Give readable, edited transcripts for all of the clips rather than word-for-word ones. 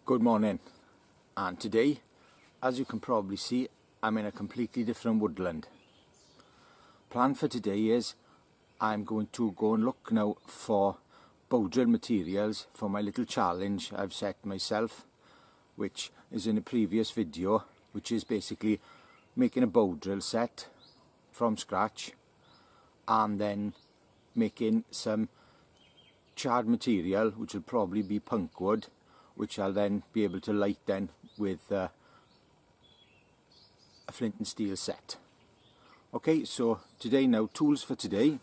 Good morning, and today, as you can probably see, I'm in a completely different woodland. Plan for today is I'm going to go and look now for bow drill materials for my little challenge I've set myself, which is in a previous video, which is basically making a bow drill set from scratch and then making some charred material, which will probably be punk wood, which I'll then be able to light then with a flint and steel set. Okay, so today now, tools for today.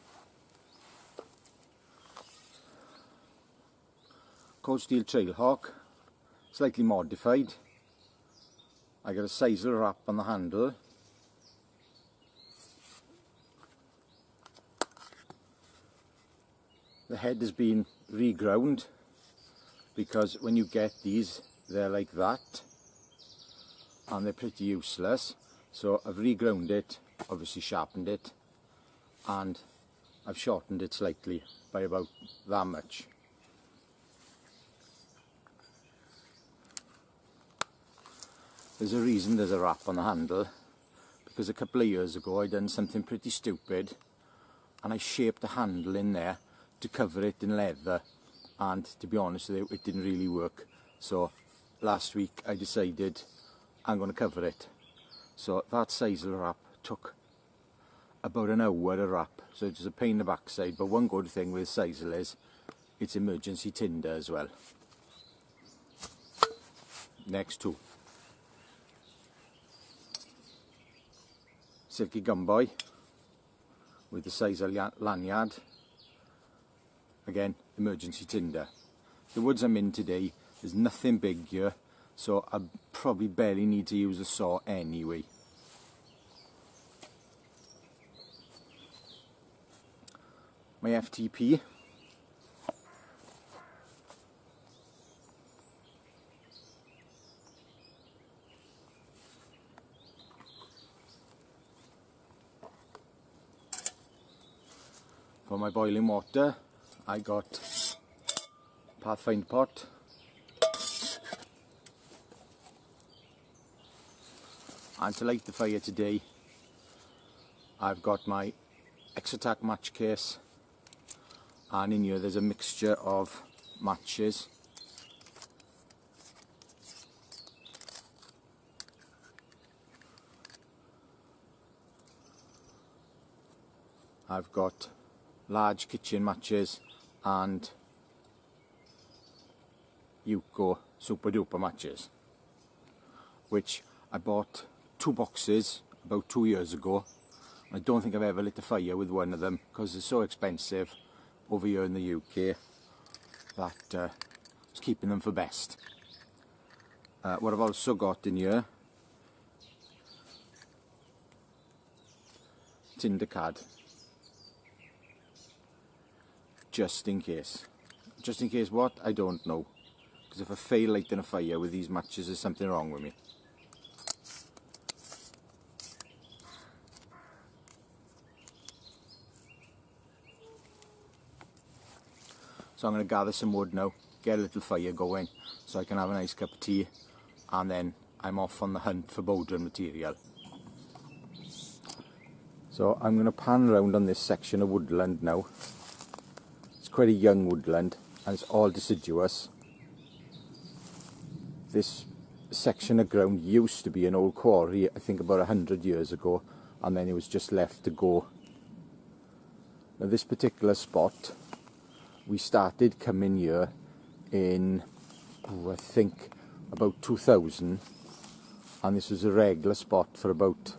Cold steel trailhawk, slightly modified. I got a sisal wrap on the handle. The head has been reground, because when you get these, they're like that and they're pretty useless. So I've reground it, obviously sharpened it, and I've shortened it slightly by about that much. There's a reason there's a wrap on the handle, because a couple of years ago I done something pretty stupid and I shaped the handle in there to cover it in leather, and to be honest with you, it didn't really work. So last week I decided I'm going to cover it. So that sisal wrap took about an hour to wrap, so it's a pain in the backside. But one good thing with sisal is it's emergency tinder as well. Next two. Silky gumboy with the sisal lanyard. Again, emergency tinder. The woods I'm in today, there's nothing big here, so I probably barely need to use a saw anyway. My FTP. For my boiling water, I got Pathfinder pot, and to light the fire today I've got my Exotac match case, and in here there's a mixture of matches. I've got large kitchen matches and UCO super duper matches, which I bought 2 boxes about 2 years ago. I don't think I've ever lit a fire with one of them because they're so expensive over here in the UK that I was keeping them for best. What I've also got in here, tinder card, just in case. Just in case what? I don't know. Because if I fail lighting a fire with these matches, there's something wrong with me. So I'm going to gather some wood now, get a little fire going, so I can have a nice cup of tea, and then I'm off on the hunt for bow drill material. So I'm going to pan around on this section of woodland now. It's quite a young woodland and it's all deciduous. This section of ground used to be an old quarry, I think about 100 years ago, and then it was just left to go. Now this particular spot, we started coming here in, I think about 2000, and this was a regular spot for about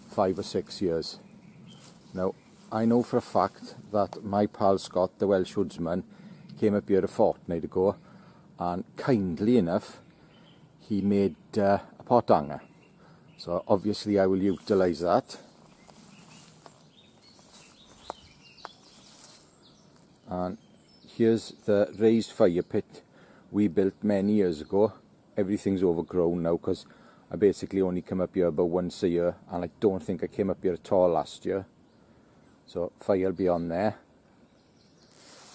5 or 6 years. Now I know for a fact that my pal Scott, the Welsh woodsman, came up here a fortnight ago, and kindly enough he made a pot hanger. So obviously I will utilise that. And here's the raised fire pit we built many years ago. Everything's overgrown now because I basically only come up here about once a year, and I don't think I came up here at all last year. So fire will be on there.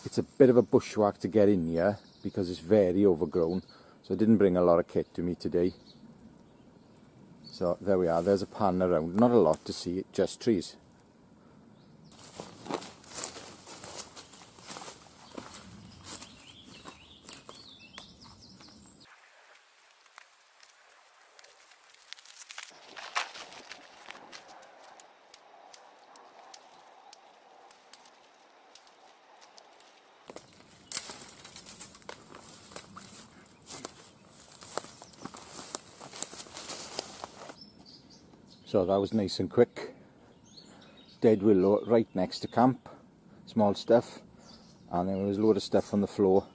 It's a bit of a bushwhack to get in here because it's very overgrown. So I didn't bring a lot of kit to me today. So there we are, there's a pan around, not a lot to see, just trees. So that was nice and quick. Dead willow right next to camp, small stuff, and then there was a load of stuff on the floor.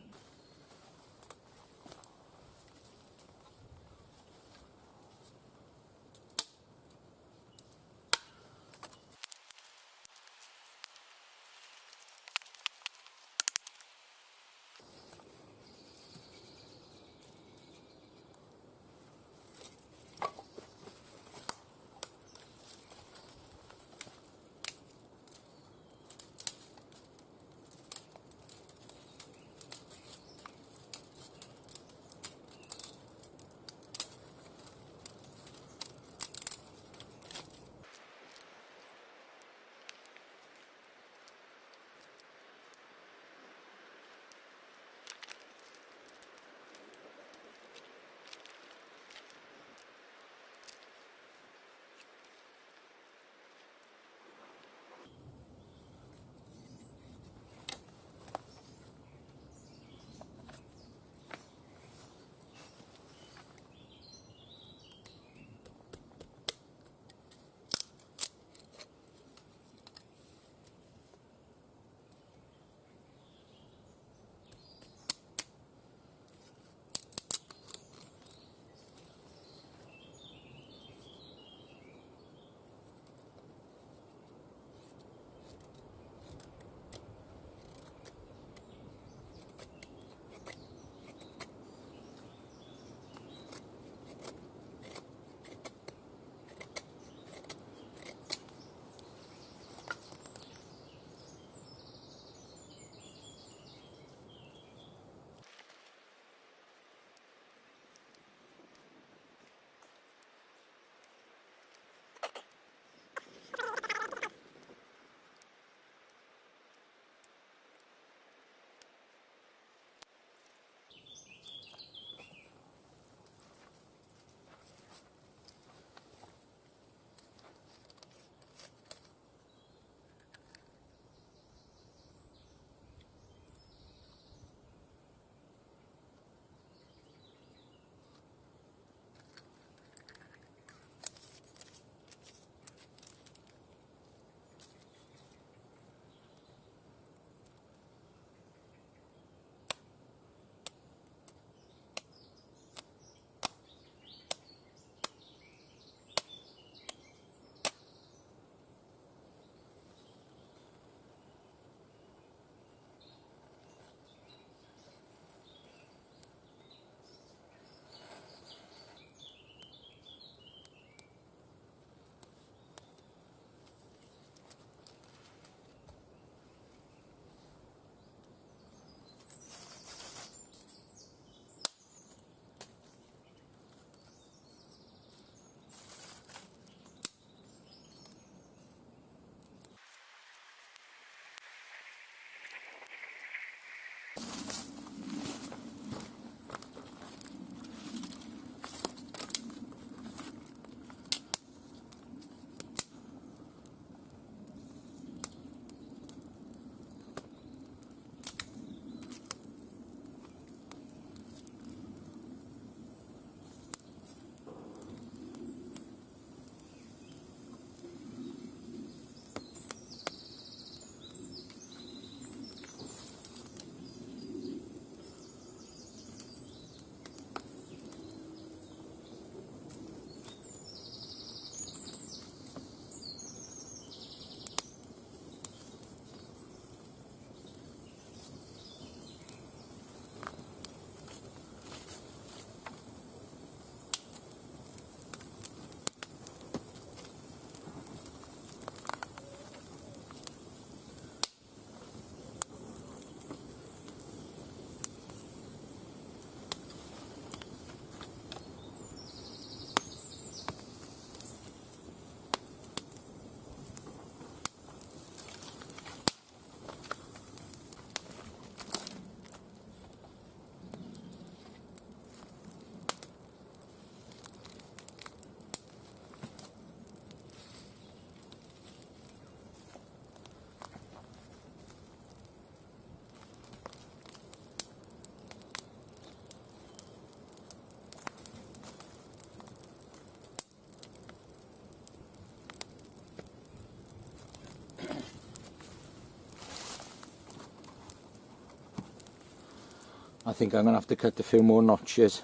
I think I'm going to have to cut a few more notches.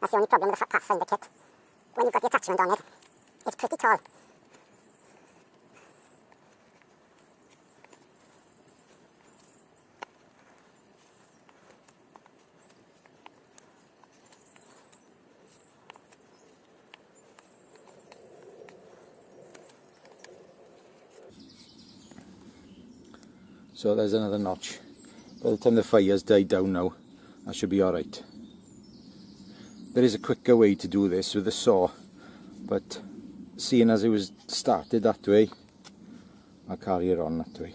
That's the only problem with the Pathfinder kit. When you've got the attachment on it, it's pretty tall. So there's another notch. By the time the fire's died down now, that should be alright. There is a quicker way to do this with a saw, but seeing as it was started that way, I'll carry it on that way.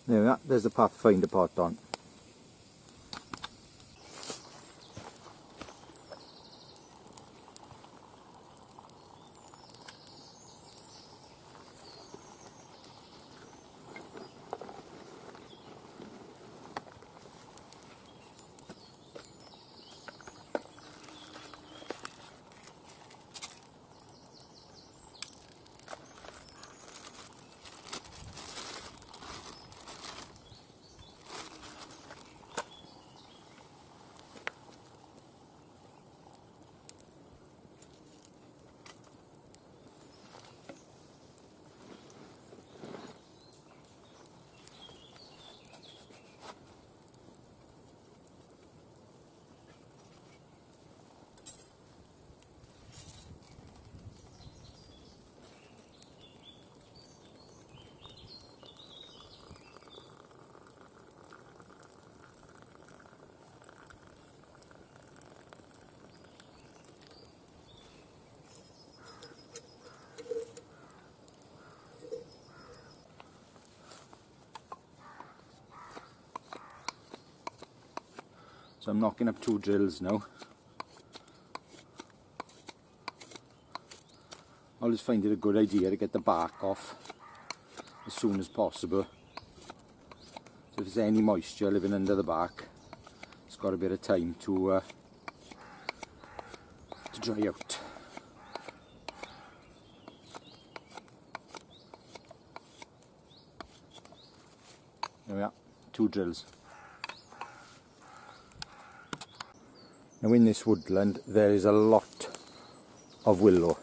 There we are, there's the Pathfinder pot on. So I'm knocking up 2 drills now. I always find it a good idea to get the bark off as soon as possible. So if there's any moisture living under the bark, it's got a bit of time to dry out. There we are, 2 drills. Now in this woodland there is a lot of willow,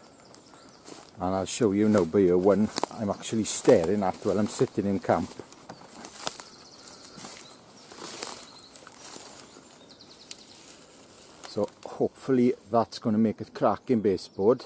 and I'll show you now by one I'm actually staring at while I'm sitting in camp. So hopefully that's going to make a cracking baseboard.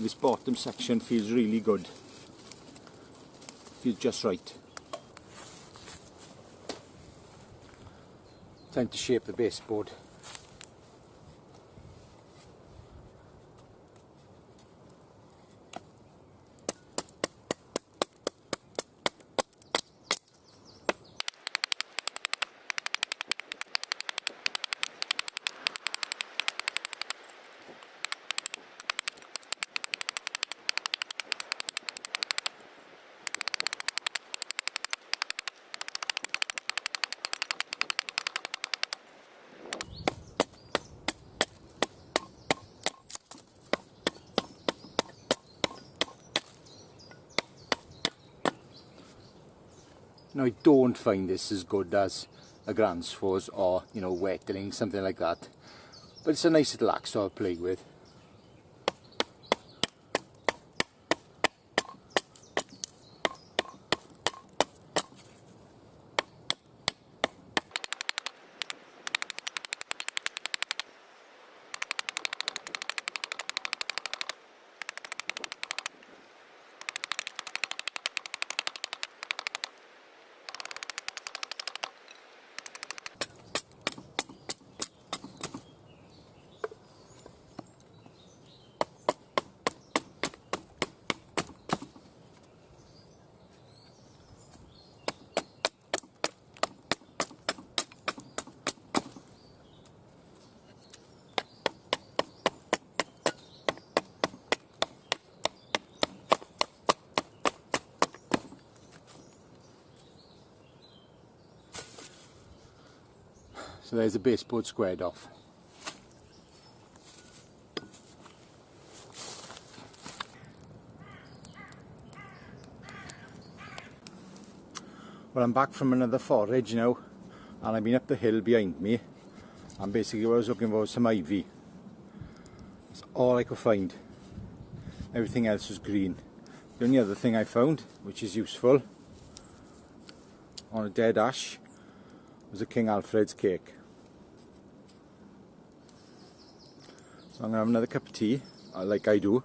This bottom section feels really good. Feels just right. Time to shape the baseboard. Now I don't find this as good as a Gransfors or, you know, Wetling, something like that. But it's a nice little axe to play with. So there's the baseboard squared off. Well, I'm back from another forage now, and I've been up the hill behind me, and basically what I was looking for was some ivy. That's all I could find. Everything else was green. The only other thing I found, which is useful, on a dead ash, was a King Alfred's cake. So I'm going to have another cup of tea, like I do,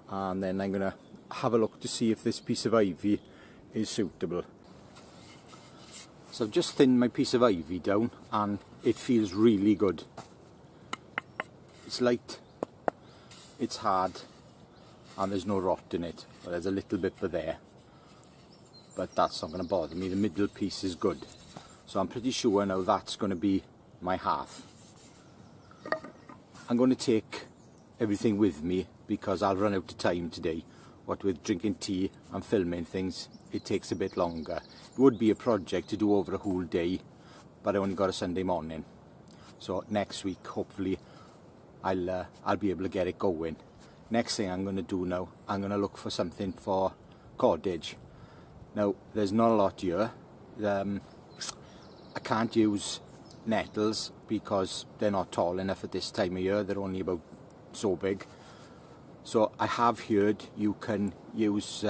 and then I'm going to have a look to see if this piece of ivy is suitable. So I've just thinned my piece of ivy down, and it feels really good. It's light, it's hard, and there's no rot in it. Well, there's a little bit there, but that's not going to bother me. The middle piece is good. So I'm pretty sure now that's going to be my hearth. I'm going to take everything with me because I'll run out of time today. What with drinking tea and filming things, it takes a bit longer. It would be a project to do over a whole day, but I only got a Sunday morning. So next week, hopefully, I'll be able to get it going. Next thing I'm going to do now, I'm going to look for something for cordage. Now, there's not a lot here. I can't use nettles because they're not tall enough at this time of year. They're only about so big. So I have heard you can use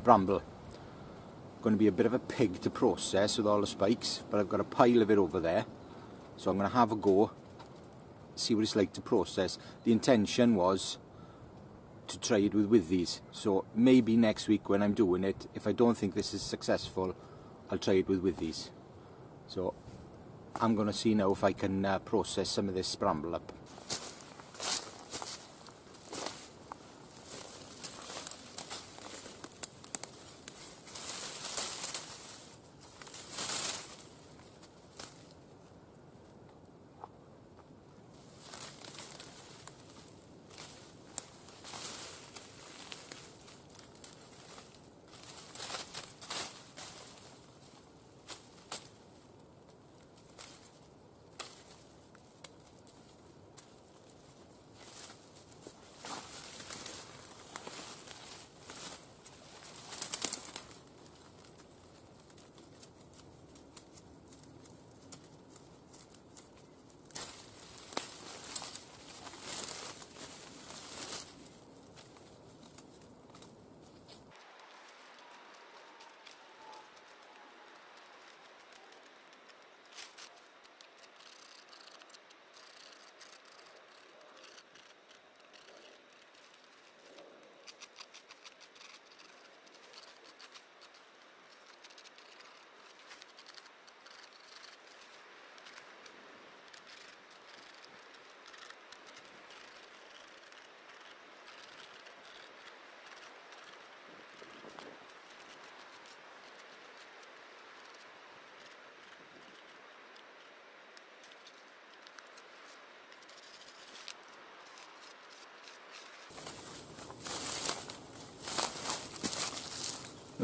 bramble. Going to be a bit of a pig to process with all the spikes, but I've got a pile of it over there. So I'm going to have a go, see what it's like to process. The intention was to try it with these, so maybe next week when I'm doing it, if I don't think this is successful, I'll try it with these. So I'm going to see now if I can process some of this bramble up.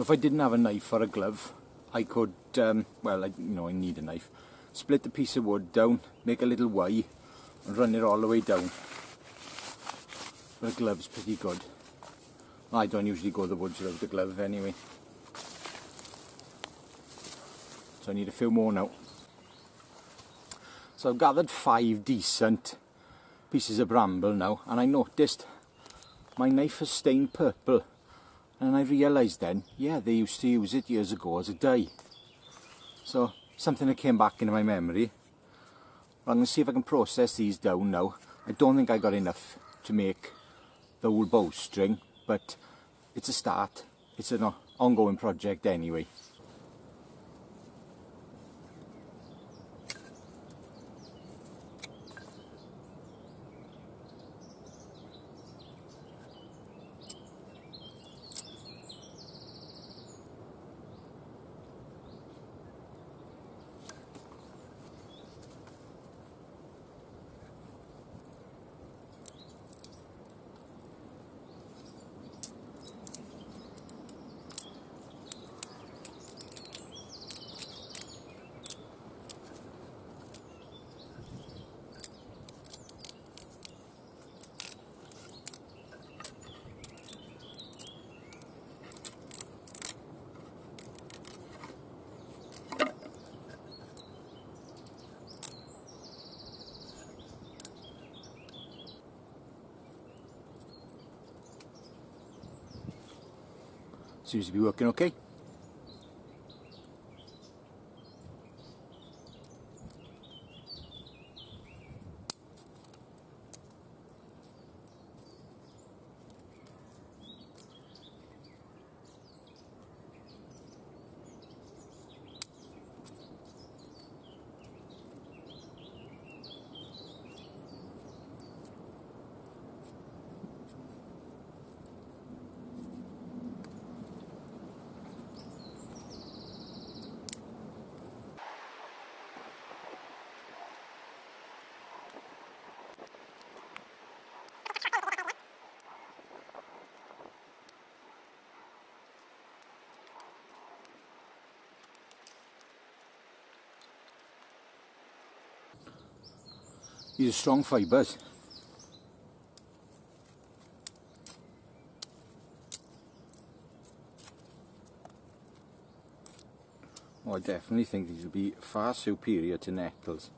If I didn't have a knife or a glove, I could, well, I need a knife. Split the piece of wood down, make a little Y, and run it all the way down. But a glove's pretty good. I don't usually go to the woods without the glove anyway. So I need a few more now. So I've gathered 5 decent pieces of bramble now, and I noticed my knife has stained purple. And I realised then, yeah, they used to use it years ago as a dye. So, something that came back into my memory. I'm going to see if I can process these down now. I don't think I got enough to make the whole bowstring, but it's a start. It's an ongoing project anyway. Seems to be working okay. These are strong fibres. Oh, I definitely think these will be far superior to nettles.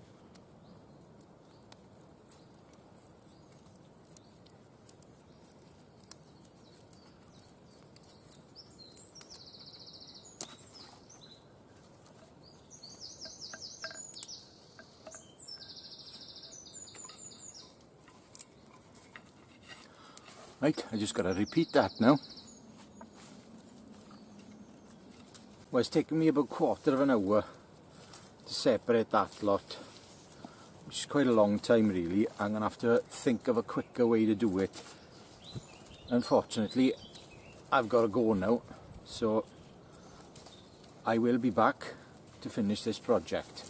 Right, I just got to repeat that now. Well, it's taken me about 1/4 of an hour to separate that lot, which is quite a long time really. I'm going to have to think of a quicker way to do it. Unfortunately, I've got to go now, so I will be back to finish this project.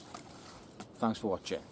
Thanks for watching.